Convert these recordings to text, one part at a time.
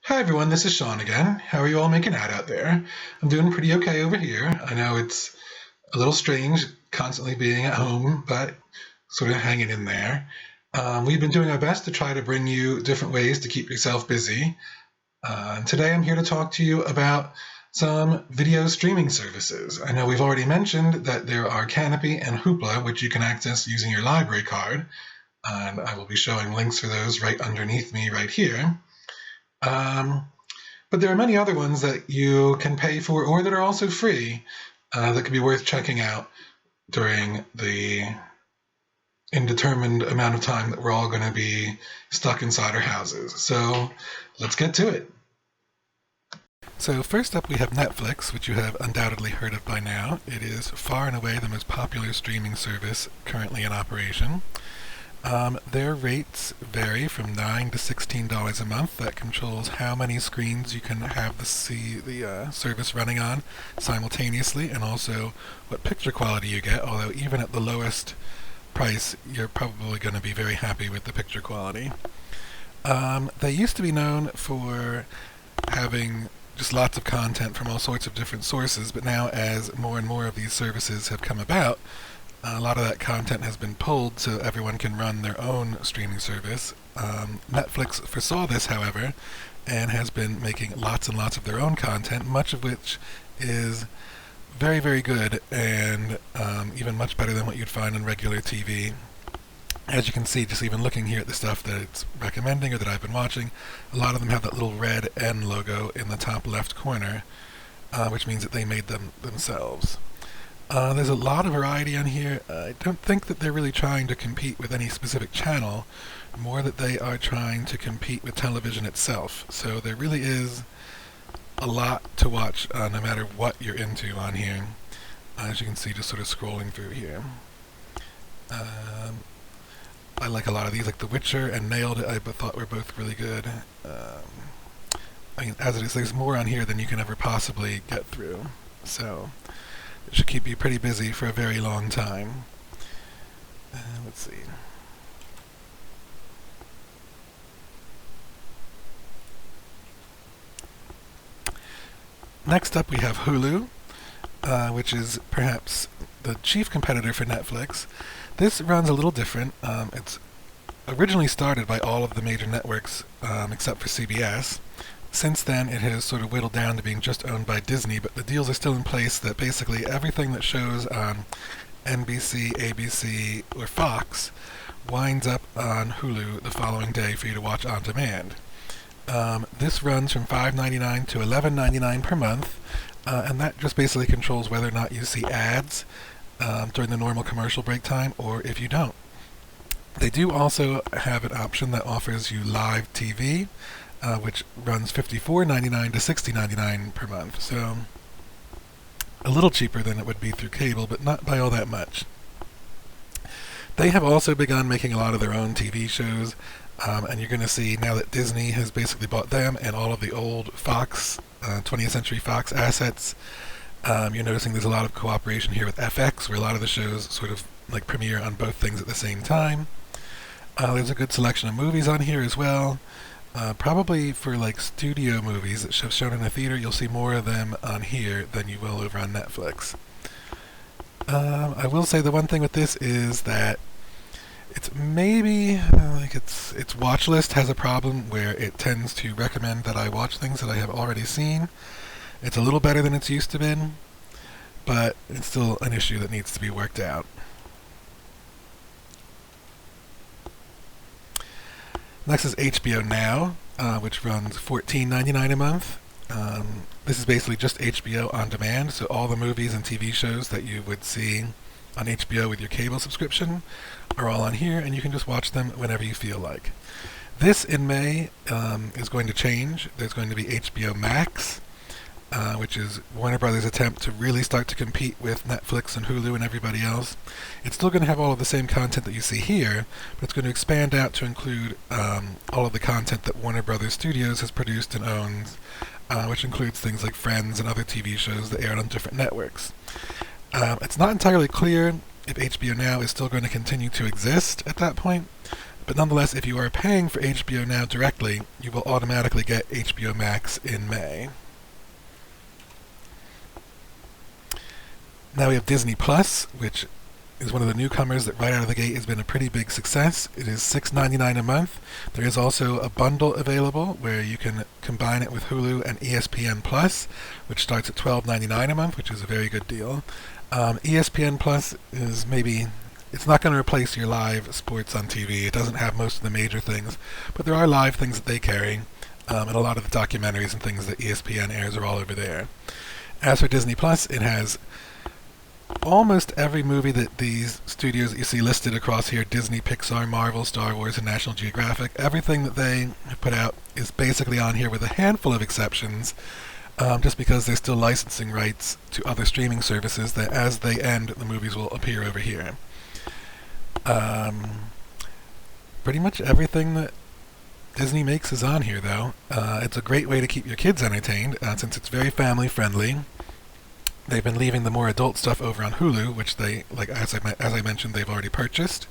Hi everyone, this is Sean again. How are you all making out there? I'm doing pretty okay over here. I know it's a little strange constantly being at home, but sort of hanging in there. We've been doing our best to try to bring you different ways to keep yourself busy. And today I'm here to talk to you about some video streaming services. I know we've already mentioned that there are Canopy and Hoopla, which you can access using your library card. And I will be showing links for those right underneath me right here. Um, but there are many other ones that you can pay for or that are also free that could be worth checking out during the indeterminate amount of time that we're all going to be stuck inside our houses. So let's get to it. So first up we have Netflix, which you have undoubtedly heard of by now. It is far and away the most popular streaming service currently in operation. Their rates vary from $9 to $16 a month. That controls how many screens you can have the service running on simultaneously, and also what picture quality you get, although even at the lowest price, you're probably going to be very happy with the picture quality. They used to be known for having just lots of content from all sorts of different sources, but now as more and more of these services have come about, a lot of that content has been pulled so everyone can run their own streaming service. Netflix foresaw this, however, and has been making lots and lots of their own content, much of which is very, very good and even much better than what you'd find on regular TV. As you can see, just even looking here at the stuff that it's recommending or that I've been watching, a lot of them have that little red N logo in the top left corner, which means that they made them themselves. There's a lot of variety on here. I don't think that they're really trying to compete with any specific channel, more that they are trying to compete with television itself. So there really is a lot to watch no matter what you're into on here. As you can see, just sort of scrolling through here. I like a lot of these, like The Witcher and Nailed It, I thought were both really good. I mean, as it is, there's more on here than you can ever possibly get through. So it should keep you pretty busy for a very long time. Let's see. Next up we have Hulu, which is perhaps the chief competitor for Netflix. This runs a little different. It's originally started by all of the major networks except for CBS. Since then, it has sort of whittled down to being just owned by Disney, but the deals are still in place that basically everything that shows on NBC, ABC, or Fox winds up on Hulu the following day for you to watch on demand. This runs from $5.99 to $11.99 per month, and that just basically controls whether or not you see ads during the normal commercial break time, or if you don't. They do also have an option that offers you live TV, which runs $54.99 to $60.99 per month. So a little cheaper than it would be through cable, but not by all that much. They have also begun making a lot of their own TV shows, and you're going to see now that Disney has basically bought them and all of the old Fox, 20th Century Fox assets. You're noticing there's a lot of cooperation here with FX, where a lot of the shows sort of like premiere on both things at the same time. There's a good selection of movies on here as well. Probably for like studio movies that have shown in a theater, you'll see more of them on here than you will over on Netflix. I will say the one thing with this is that it's maybe like its watch list has a problem where it tends to recommend that I watch things that I have already seen. It's a little better than it's used to been, but it's still an issue that needs to be worked out. Next is HBO Now, which runs $14.99 a month. This is basically just HBO on demand, so all the movies and TV shows that you would see on HBO with your cable subscription are all on here, and you can just watch them whenever you feel like. This in May is going to change. There's going to be HBO Max, which is Warner Brothers' attempt to really start to compete with Netflix and Hulu and everybody else. It's still going to have all of the same content that you see here, but it's going to expand out to include all of the content that Warner Brothers Studios has produced and owns, which includes things like Friends and other TV shows that aired on different networks. It's not entirely clear if HBO Now is still going to continue to exist at that point, But nonetheless, if you are paying for HBO Now directly, you will automatically get HBO Max in May. Now we have Disney Plus, which is one of the newcomers that right out of the gate has been a pretty big success. It is $6.99 a month. There is also a bundle available where you can combine it with Hulu and ESPN Plus, which starts at $12.99 a month, which is a very good deal. ESPN Plus is it's not going to replace your live sports on TV. It doesn't have most of the major things, but there are live things that they carry, and a lot of the documentaries and things that ESPN airs are all over there. As for Disney Plus, it has almost every movie that these studios that you see listed across here, Disney, Pixar, Marvel, Star Wars, and National Geographic, everything that they have put out is basically on here with a handful of exceptions, just because they're still licensing rights to other streaming services that as they end, the movies will appear over here. Pretty much everything that Disney makes is on here, though. It's a great way to keep your kids entertained, since it's very family friendly. They've been leaving the more adult stuff over on Hulu, which they, as I mentioned, they've already purchased.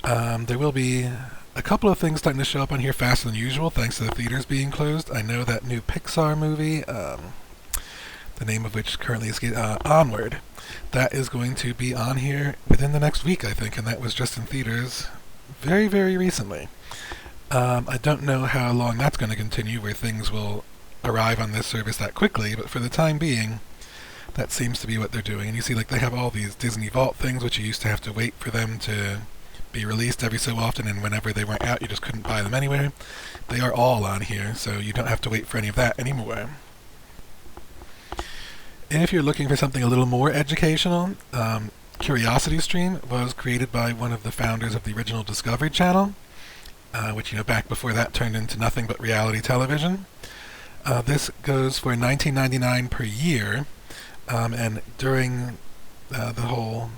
There will be a couple of things starting to show up on here faster than usual, thanks to the theaters being closed. I know that new Pixar movie, the name of which currently is Onward, that is going to be on here within the next week, I think, and that was just in theaters very, very recently. I don't know how long that's going to continue, where things will arrive on this service that quickly, but for the time being, that seems to be what they're doing. And you see, they have all these Disney Vault things, which you used to have to wait for them to be released every so often, and whenever they weren't out, you just couldn't buy them anywhere. They are all on here, so you don't have to wait for any of that anymore. If you're looking for something a little more educational, Curiosity Stream was created by one of the founders of the original Discovery Channel, which, back before that turned into nothing but reality television. This goes for $19.99 per year, and during the whole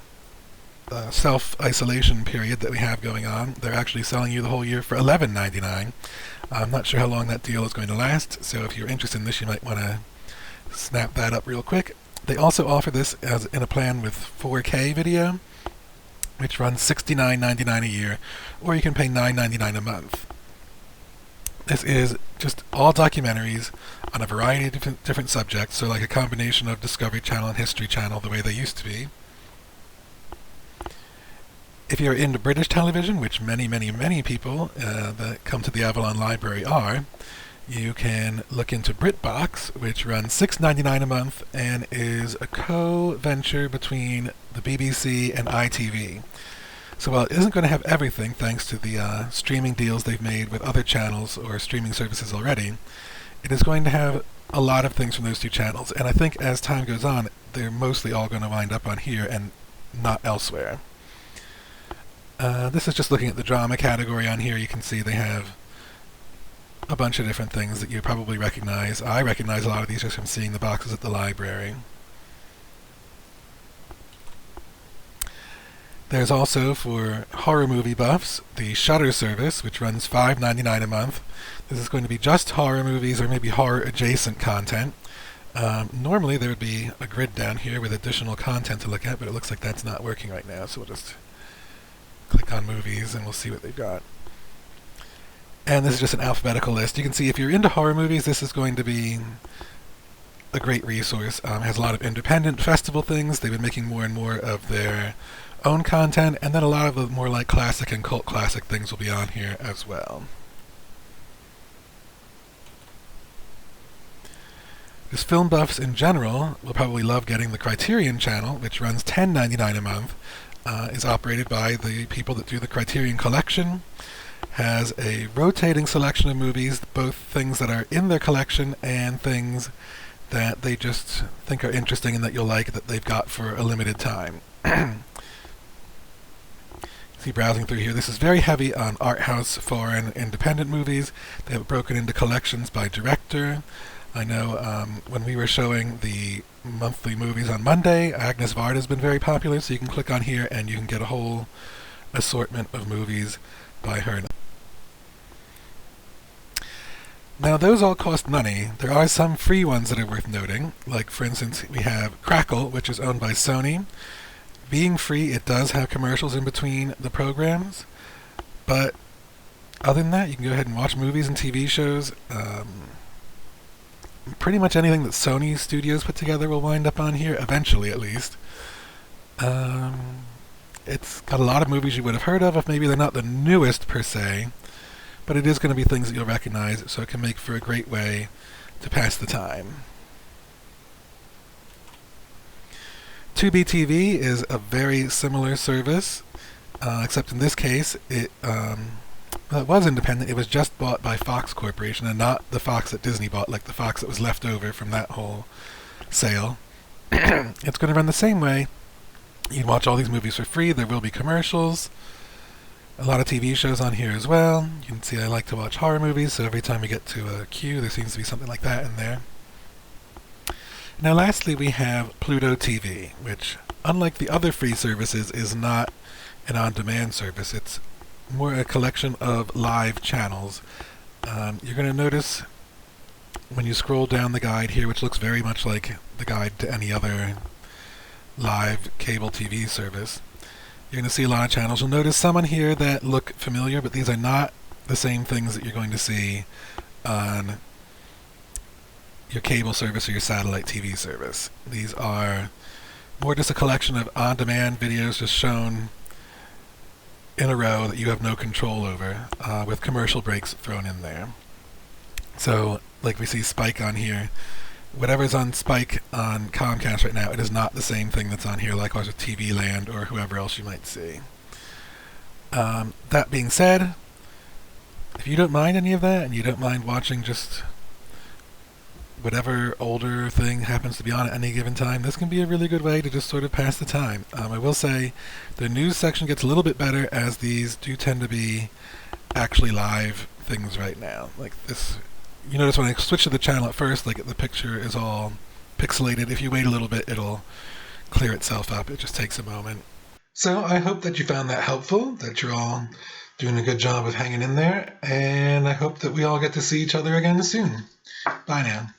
self-isolation period that we have going on, they're actually selling you the whole year for $11.99. I'm not sure how long that deal is going to last, so if you're interested in this, you might want to snap that up real quick. They also offer this as in a plan with 4K video, which runs $69.99 a year, or you can pay $9.99 a month. This is just all documentaries on a variety of different subjects, so like a combination of Discovery Channel and History Channel, the way they used to be. If you're into British television, which many, many, many people that come to the Avalon Library are, you can look into BritBox, which runs $6.99 a month and is a co-venture between the BBC and ITV. So while it isn't going to have everything, thanks to the streaming deals they've made with other channels or streaming services already, it is going to have a lot of things from those two channels. And I think as time goes on, they're mostly all going to wind up on here and not elsewhere. This is just looking at the drama category on here. You can see they have a bunch of different things that you probably recognize. I recognize a lot of these just from seeing the boxes at the library. There's also, for horror movie buffs, the Shudder service, which runs $5.99 a month. This is going to be just horror movies or maybe horror-adjacent content. Normally there would be a grid down here with additional content to look at, but it looks like that's not working right now, so we'll just click on movies and we'll see what they've got. And this is just an alphabetical list. You can see if you're into horror movies, this is going to be a great resource. It has a lot of independent festival things. They've been making more and more of their own content, and then a lot of the more like classic and cult classic things will be on here as well. Just film buffs in general will probably love getting the Criterion channel, which runs $10.99 a month, is operated by the people that do the Criterion Collection, has a rotating selection of movies, both things that are in their collection and things that they just think are interesting and that you'll like that they've got for a limited time. See, browsing through here, this is very heavy on art house, foreign, independent movies. They have it broken into collections by director. I know when we were showing the monthly movies on Monday, Agnes Varda has been very popular, so you can click on here and you can get a whole assortment of movies by her. Now those all cost money. There are some free ones that are worth noting, like for instance we have Crackle, which is owned by Sony. Being free, it does have commercials in between the programs, But other than that, you can go ahead and watch movies and TV shows. Pretty much anything that Sony Studios put together will wind up on here, eventually at least. It's got a lot of movies you would have heard of, if maybe they're not the newest per se, but it is going to be things that you'll recognize, so it can make for a great way to pass the time. Tubi TV is a very similar service, except in this case, it was independent. It was just bought by Fox Corporation, and not the Fox that Disney bought, like the Fox that was left over from that whole sale. It's going to run the same way. You can watch all these movies for free. There will be commercials. A lot of TV shows on here as well. You can see I like to watch horror movies, so every time we get to a queue, there seems to be something like that in there. Now lastly, we have Pluto TV, which, unlike the other free services, is not an on-demand service. It's more a collection of live channels. You're going to notice when you scroll down the guide here, which looks very much like the guide to any other live cable TV service, you're going to see a lot of channels. You'll notice some on here that look familiar, but these are not the same things that you're going to see on your cable service or your satellite TV service. These are more just a collection of on-demand videos just shown in a row that you have no control over, with commercial breaks thrown in there. So, like we see Spike on here, whatever's on Spike on Comcast right now, it is not the same thing that's on here, likewise with TV Land or whoever else you might see. That being said, if you don't mind any of that, and you don't mind watching just whatever older thing happens to be on at any given time, this can be a really good way to just sort of pass the time. I will say the news section gets a little bit better, as these do tend to be actually live things right now. Like this, you notice when I switch to the channel at first, like the picture is all pixelated. If you wait a little bit, it'll clear itself up. It just takes a moment. So I hope that you found that helpful, that you're all doing a good job of hanging in there, and I hope that we all get to see each other again soon. Bye now.